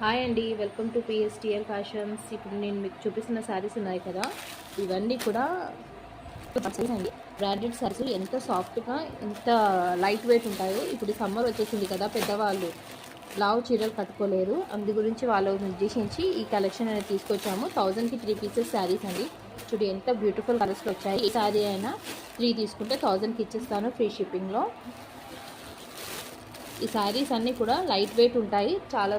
Hi అండి, welcome to పిఎస్టిఎల్ fashions. ఇప్పుడు నేను మీకు చూపిస్తున్న శారీస్ ఉన్నాయి కదా, ఇవన్నీ కూడా అండి బ్రాండెడ్ శారీస్. ఎంత సాఫ్ట్గా ఎంత లైట్ వెయిట్ ఉంటాయో. ఇప్పుడు సమ్మర్ వచ్చేసింది కదా, పెద్దవాళ్ళు లావు చీరలు కట్టుకోలేరు. అందు గురించి వాళ్ళని ఉద్దేశించి ఈ కలెక్షన్ అనేది తీసుకొచ్చాము. 1000కి 3 పీసెస్ శారీస్ అండి. చూడు ఎంత బ్యూటిఫుల్ కలర్స్లో వచ్చాయి. ఈ శారీ అయినా 3 తీసుకుంటే 1000కి ఇచ్చేస్తాను ఫ్రీ షిప్పింగ్లో. ఈ శారీస్ అన్నీ కూడా లైట్ వెయిట్ ఉంటాయి, చాలా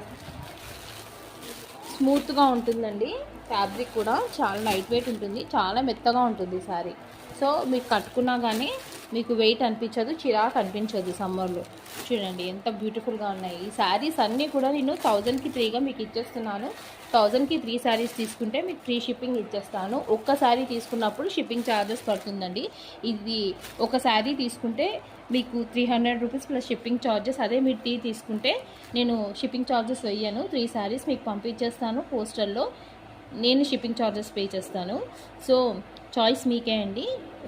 స్మూత్గా ఉంటుందండి. ఫ్యాబ్రిక్ కూడా చాలా లైట్ వెయిట్ ఉంటుంది, చాలా మెత్తగా ఉంటుంది శారీ. సో మీకు కట్టుకున్నా కానీ మీకు వెయిట్ అనిపించదు, చిరాకు అనిపించదు సమ్మర్లో. చూడండి ఎంత బ్యూటిఫుల్గా ఉన్నాయి. ఈ శారీస్ అన్నీ కూడా నేను 1000కి 3గా మీకు ఇచ్చేస్తున్నాను. 1000కి 3 శారీస్ తీసుకుంటే మీకు ఫ్రీ షిప్పింగ్ ఇచ్చేస్తాను. ఒక్క శారీ తీసుకున్నప్పుడు షిప్పింగ్ ఛార్జెస్ పడుతుందండి. ఇది ఒక శారీ తీసుకుంటే మీకు 300 రూపీస్ ప్లస్ షిప్పింగ్ ఛార్జెస్. అదే మీరు టీ తీసుకుంటే నేను షిప్పింగ్ ఛార్జెస్ వేయను. 3 శారీస్ మీకు పంపించేస్తాను పోస్టల్లో. నేను షిప్పింగ్ ఛార్జెస్ పే చేస్తాను. సో చాయిస్ మీకే అండి.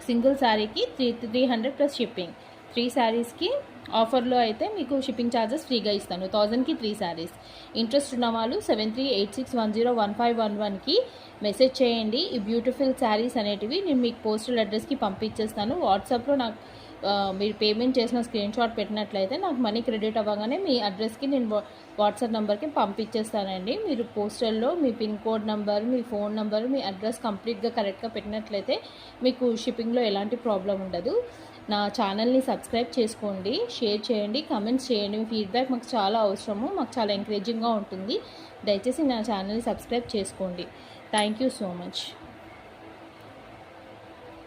సింగిల్ శారీకి 300 ప్లస్ షిప్పింగ్. 3 శారీస్కి ఆఫర్లో అయితే మీకు షిప్పింగ్ ఛార్జెస్ ఫ్రీగా ఇస్తాను. 1000కి 3 శారీస్. ఇంట్రెస్ట్ ఉన్న వాళ్ళు 7386101511కి మెసేజ్ చేయండి. ఈ బ్యూటిఫుల్ శారీస్ అనేటివి నేను మీకు పోస్టల్ అడ్రస్కి పంపించేస్తాను. వాట్సాప్లో నాకు మీరు పేమెంట్ చేసిన స్క్రీన్ షాట్ పెట్టినట్లయితే నాకు మనీ క్రెడిట్ అవ్వగానే మీ అడ్రస్కి నేను వాట్సాప్ నెంబర్కి పంపించేస్తానండి. మీరు పోస్టల్లో మీ పిన్ కోడ్ నెంబర్, మీ ఫోన్ నెంబర్, మీ అడ్రస్ కంప్లీట్గా కరెక్ట్గా పెట్టినట్లయితే మీకు షిప్పింగ్లో ఎలాంటి ప్రాబ్లం ఉండదు. నా ఛానల్ని సబ్స్క్రైబ్ చేసుకోండి, షేర్ చేయండి, కమెంట్స్ చేయండి. మీ ఫీడ్బ్యాక్ మాకు చాలా అవసరము, మాకు చాలా ఎంకరేజింగ్గా ఉంటుంది. దయచేసి నా ఛానల్ని సబ్స్క్రైబ్ చేసుకోండి. Thank you so much.